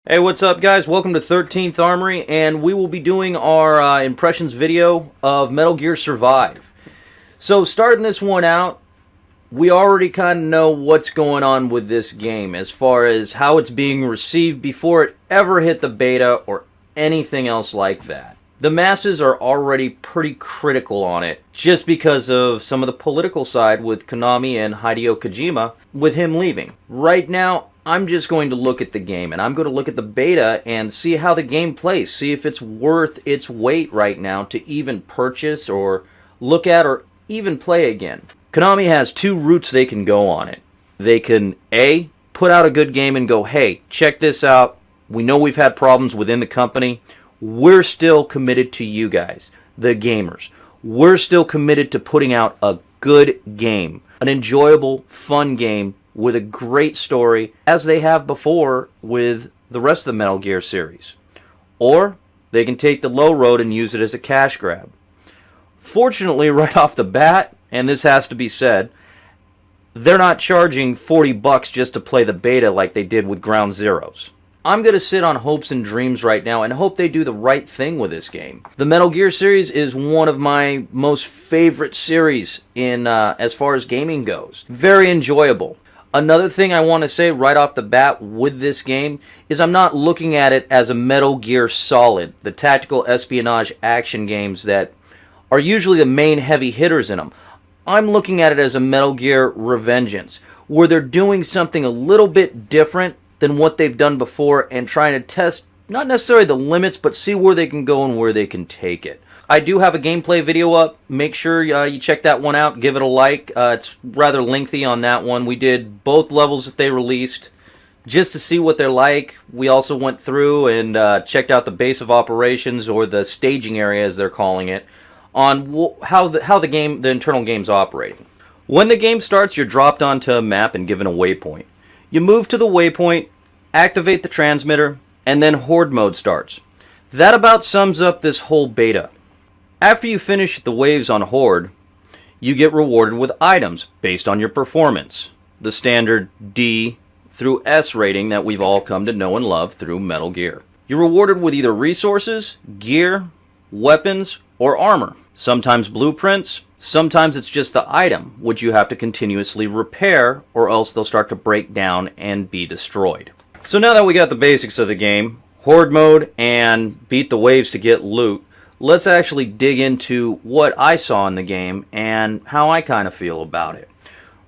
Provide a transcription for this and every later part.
Hey, what's up guys? Welcome to 13th Armory, and we will be doing our impressions video of Metal Gear Survive. So starting this one out, we already kind of know what's going on with this game as far as how it's being received before it ever hit the beta or anything else like that. The masses are already pretty critical on it just because of some of the political side with Konami and Hideo Kojima with him leaving. Right now, I'm just going to look at the game, and I'm going to look at the beta and see how the game plays, see if it's worth its weight right now to even purchase or look at or even play again. Konami has two routes they can go on it. They can A, put out a good game and go, hey, check this out. We know we've had problems within the company. We're still committed to you guys, the gamers. We're still committed to putting out a good game, an enjoyable, fun game with a great story, as they have before with the rest of the Metal Gear series. Or they can take the low road and use it as a cash grab. Fortunately, right off the bat, and this has to be said, they're not charging $40 just to play the beta like they did with Ground Zeroes. I'm going to sit on hopes and dreams right now and hope they do the right thing with this game. The Metal Gear series is one of my most favorite series in as far as gaming goes. Very enjoyable. Another thing I want to say right off the bat with this game is I'm not looking at it as a Metal Gear Solid, the tactical espionage action games that are usually the main heavy hitters in them. I'm looking at it as a Metal Gear Revengeance, where they're doing something a little bit different than what they've done before and trying to test not necessarily the limits, but see where they can go and where they can take it. I do have a gameplay video up. Make sure you check that one out. Give it a like. It's rather lengthy on that one. We did both levels that they released just to see what they're like. We also went through and checked out the base of operations, or the staging area as they're calling it, on how the internal game's operating. When the game starts, you're dropped onto a map and given a waypoint. You move to the waypoint, activate the transmitter, and then Horde mode starts. That about sums up this whole beta. After you finish the waves on Horde, you get rewarded with items based on your performance. The standard D through S rating that we've all come to know and love through Metal Gear. You're rewarded with either resources, gear, weapons, or armor. Sometimes blueprints, sometimes it's just the item, which you have to continuously repair, or else they'll start to break down and be destroyed. So now that we got the basics of the game, Horde mode and beat the waves to get loot, let's actually dig into what I saw in the game and how I kind of feel about it.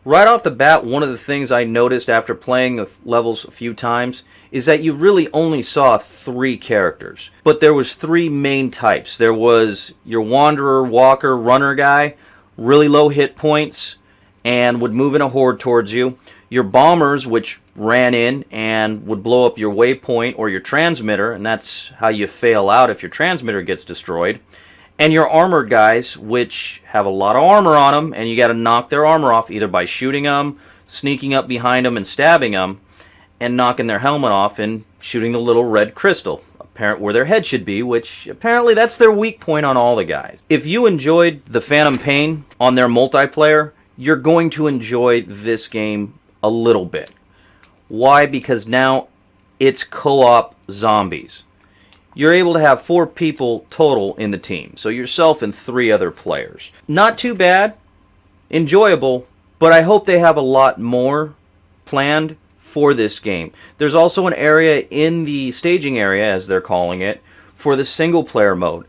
Right off the bat, one of the things I noticed after playing the levels a few times is that you really only saw 3 characters. But there was 3 main types. There was your wanderer, walker, runner guy, really low hit points, and would move in a horde towards you. Your bombers, which ran in and would blow up your waypoint or your transmitter, and that's how you fail out if your transmitter gets destroyed. And your armored guys, which have a lot of armor on them, and you got to knock their armor off either by shooting them, sneaking up behind them and stabbing them, and knocking their helmet off and shooting the little red crystal, apparent where their head should be, which apparently that's their weak point on all the guys. If you enjoyed the Phantom Pain on their multiplayer, you're going to enjoy this game a little bit. Why? Because now it's co-op zombies. You're able to have 4 people total in the team, so yourself and 3 other players. Not too bad, enjoyable, but I hope they have a lot more planned for this game. There's also an area in the staging area, as they're calling it, for the single player mode.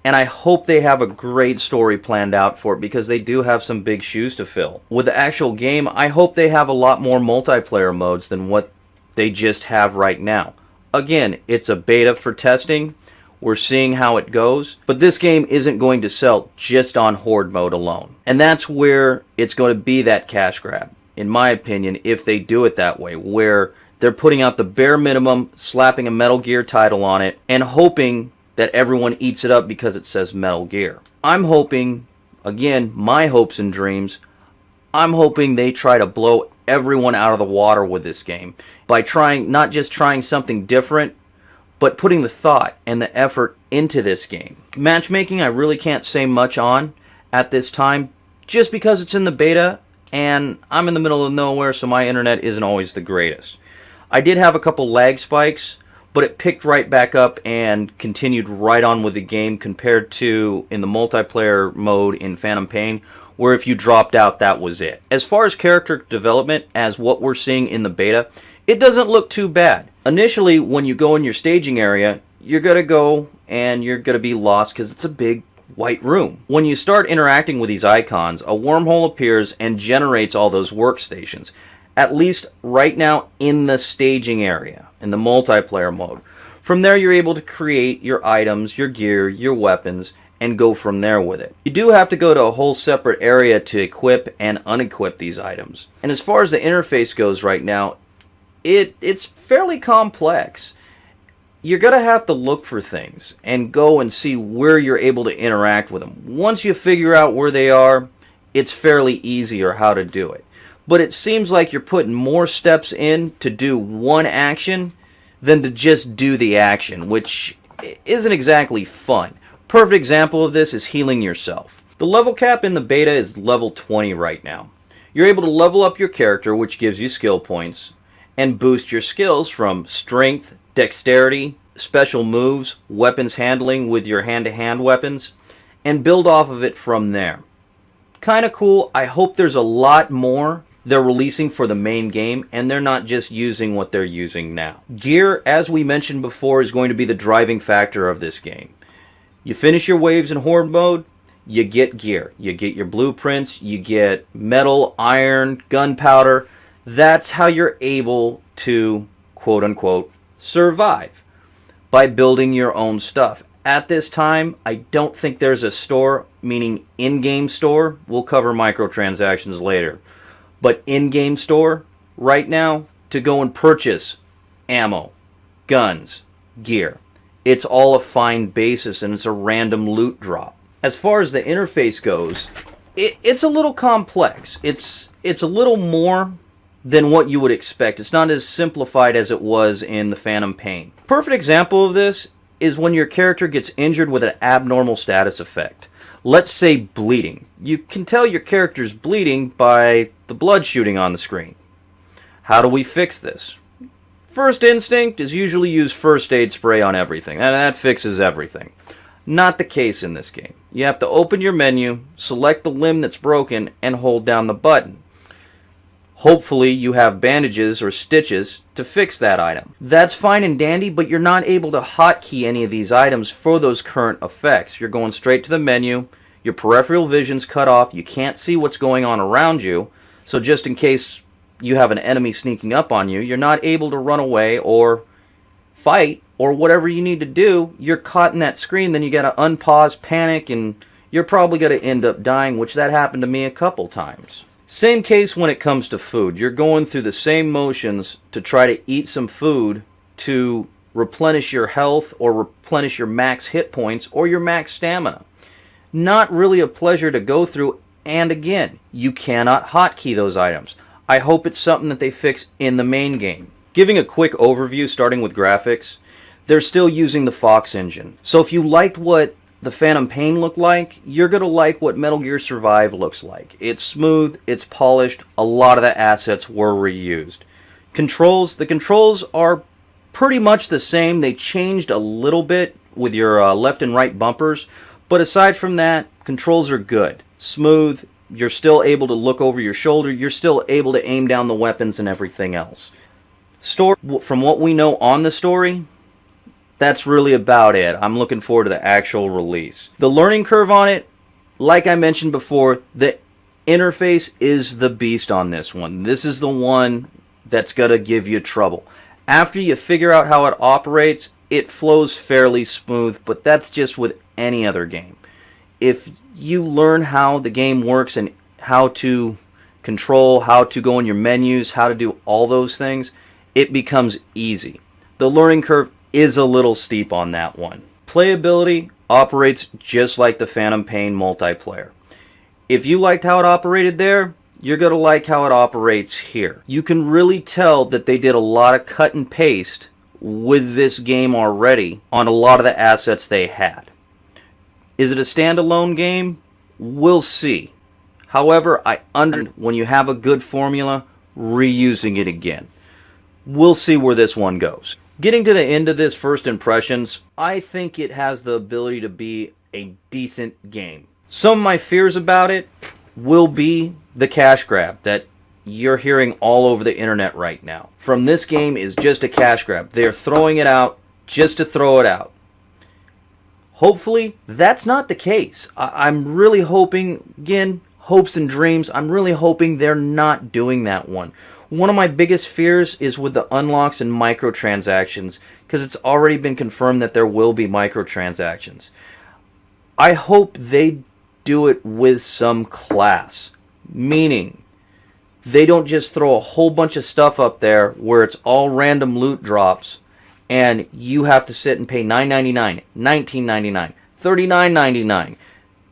And I hope they have a great story planned out for it, because they do have some big shoes to fill. With the actual game, I hope they have a lot more multiplayer modes than what they just have right now. Again, it's a beta for testing. We're seeing how it goes. But this game isn't going to sell just on Horde mode alone. And that's where it's going to be that cash grab, in my opinion, if they do it that way, where they're putting out the bare minimum, slapping a Metal Gear title on it, and hoping that everyone eats it up because it says Metal Gear. I'm hoping, again, my hopes and dreams, I'm hoping they try to blow everyone out of the water with this game by not just trying something different, but putting the thought and the effort into this game. Matchmaking, I really can't say much on at this time, just because it's in the beta and I'm in the middle of nowhere, so my internet isn't always the greatest. I did have a couple lag spikes, but it picked right back up and continued right on with the game compared to in the multiplayer mode in Phantom Pain, where if you dropped out, that was it. As far as character development, as what we're seeing in the beta, it doesn't look too bad. Initially, when you go in your staging area, you're going to go and you're going to be lost because it's a big white room. When you start interacting with these icons, a wormhole appears and generates all those workstations. At least right now in the staging area, in the multiplayer mode. From there, you're able to create your items, your gear, your weapons, and go from there with it. You do have to go to a whole separate area to equip and unequip these items. And as far as the interface goes right now, it's fairly complex. You're going to have to look for things and go and see where you're able to interact with them. Once you figure out where they are, it's fairly easy or how to do it. But it seems like you're putting more steps in to do one action than to just do the action, which isn't exactly fun. Perfect example of this is healing yourself. The level cap in the beta is level 20 right now. You're able to level up your character, which gives you skill points, and boost your skills from strength, dexterity, special moves, weapons handling with your hand-to-hand weapons, and build off of it from there. Kind of cool. I hope there's a lot more they're releasing for the main game, and they're not just using what they're using now. Gear, as we mentioned before, is going to be the driving factor of this game. You finish your waves in Horde mode, you get gear. You get your blueprints, you get metal, iron, gunpowder. That's how you're able to, quote-unquote, survive, by building your own stuff. At this time, I don't think there's a store, meaning in-game store. We'll cover microtransactions later. But in-game store, right now, to go and purchase ammo, guns, gear. It's all a fine basis and it's a random loot drop. As far as the interface goes, it's a little complex. It's a little more than what you would expect. It's not as simplified as it was in the Phantom Pain. Perfect example of this is when your character gets injured with an abnormal status effect. Let's say bleeding. You can tell your character's bleeding by the blood shooting on the screen. How do we fix this? First instinct is usually use first aid spray on everything, and that fixes everything. Not the case in this game. You have to open your menu, select the limb that's broken, and hold down the button. Hopefully you have bandages or stitches to fix that item. That's fine and dandy, but you're not able to hotkey any of these items for those current effects. You're going straight to the menu, your peripheral vision's cut off, you can't see what's going on around you, so just in case you have an enemy sneaking up on you, you're not able to run away or fight or whatever you need to do. You're caught in that screen, then you gotta unpause, panic, and you're probably gonna end up dying, which that happened to me a couple times. Same case when it comes to food. You're going through the same motions to try to eat some food to replenish your health or replenish your max hit points or your max stamina. Not really a pleasure to go through, and again, you cannot hotkey those items. I hope it's something that they fix in the main game. Giving a quick overview starting with graphics, they're still using the Fox engine. So if you liked what the Phantom Pain looked like, you're going to like what Metal Gear Survive looks like. It's smooth, it's polished, a lot of the assets were reused. The controls are pretty much the same. They changed a little bit with your left and right bumpers, but aside from that, controls are good. Smooth, you're still able to look over your shoulder, you're still able to aim down the weapons and everything else. Story, from what we know on the story, that's really about it. I'm looking forward to the actual release. The learning curve on it, like I mentioned before, the interface is the beast on this one. This is the one that's going to give you trouble. After you figure out how it operates, it flows fairly smooth, but that's just with any other game. If you learn how the game works and how to control, how to go in your menus, how to do all those things, it becomes easy. The learning curve is a little steep on that one. Playability operates just like the Phantom Pain multiplayer. If you liked how it operated there, you're going to like how it operates here. You can really tell that they did a lot of cut and paste with this game already on a lot of the assets they had. Is it a standalone game? We'll see. However, when you have a good formula, reusing it again. We'll see where this one goes. Getting to the end of this first impressions, I think it has the ability to be a decent game. Some of my fears about it will be the cash grab that you're hearing all over the internet right now. From this game is just a cash grab. They're throwing it out just to throw it out. Hopefully, that's not the case. I'm really hoping, again, hopes and dreams, I'm really hoping they're not doing that one. One of my biggest fears is with the unlocks and microtransactions, because it's already been confirmed that there will be microtransactions. I hope they do it with some class, meaning they don't just throw a whole bunch of stuff up there where it's all random loot drops and you have to sit and pay $9.99, $19.99, $39.99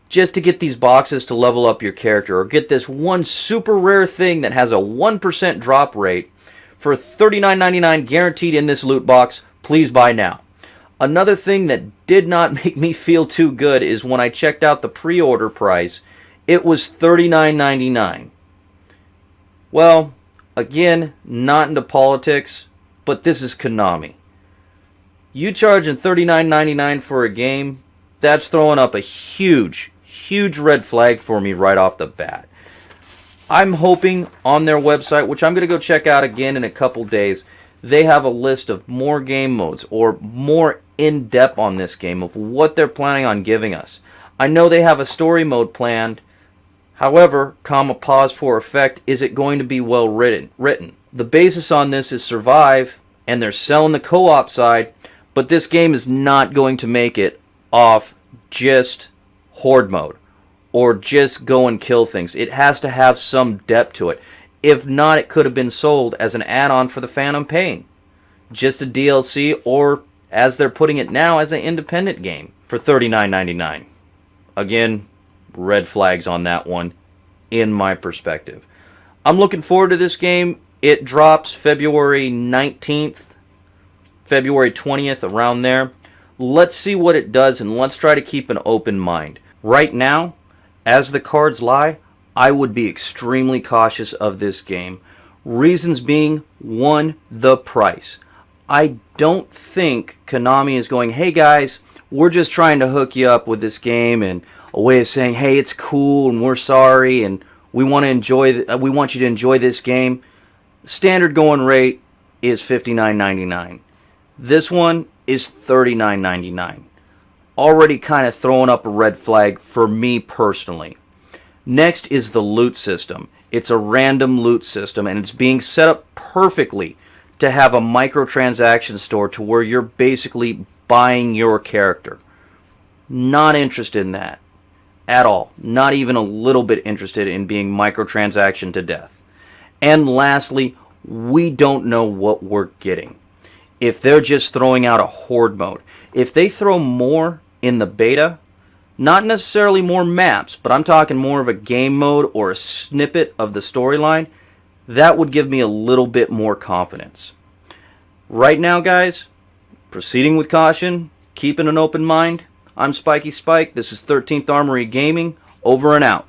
just to get these boxes to level up your character, or get this one super rare thing that has a 1% drop rate for $39.99 guaranteed in this loot box. Please buy now. Another thing that did not make me feel too good is when I checked out the pre-order price, it was $39.99. Well, again, not into politics, but this is Konami. You charging $39.99 for a game, that's throwing up a huge red flag for me right off the bat. I'm hoping on their website, which I'm going to go check out again in a couple days, they have a list of more game modes or more in-depth on this game of what they're planning on giving us. I know they have a story mode planned. However, pause for effect, is it going to be well written? The basis on this is survive, and they're selling the co-op side, but this game is not going to make it off just horde mode or just go and kill things. It has to have some depth to it. If not, it could have been sold as an add-on for the Phantom Pain, just a DLC, or as they're putting it now, as an independent game for $39.99. Again, red flags on that one in my perspective. I'm looking forward to this game. It drops February 19th, February 20th, around there. Let's see what it does, and let's try to keep an open mind. Right now, as the cards lie, I would be extremely cautious of this game. Reasons being, one, the price. I don't think Konami is going, hey guys, we're just trying to hook you up with this game, and a way of saying, hey, it's cool and we're sorry and we want you to enjoy this game. Standard going rate is $59.99. This one is $39.99. Already kind of throwing up a red flag for me personally. Next is the loot system. It's a random loot system, and it's being set up perfectly to have a microtransaction store to where you're basically buying your character. Not interested in that at all. Not even a little bit interested in being microtransaction to death. And lastly, we don't know what we're getting. If they're just throwing out a horde mode, if they throw more in the beta, not necessarily more maps, but I'm talking more of a game mode or a snippet of the storyline, that would give me a little bit more confidence. Right now, guys, proceeding with caution, keeping an open mind. I'm Spiky Spike. This is 13th Armory Gaming. Over and out.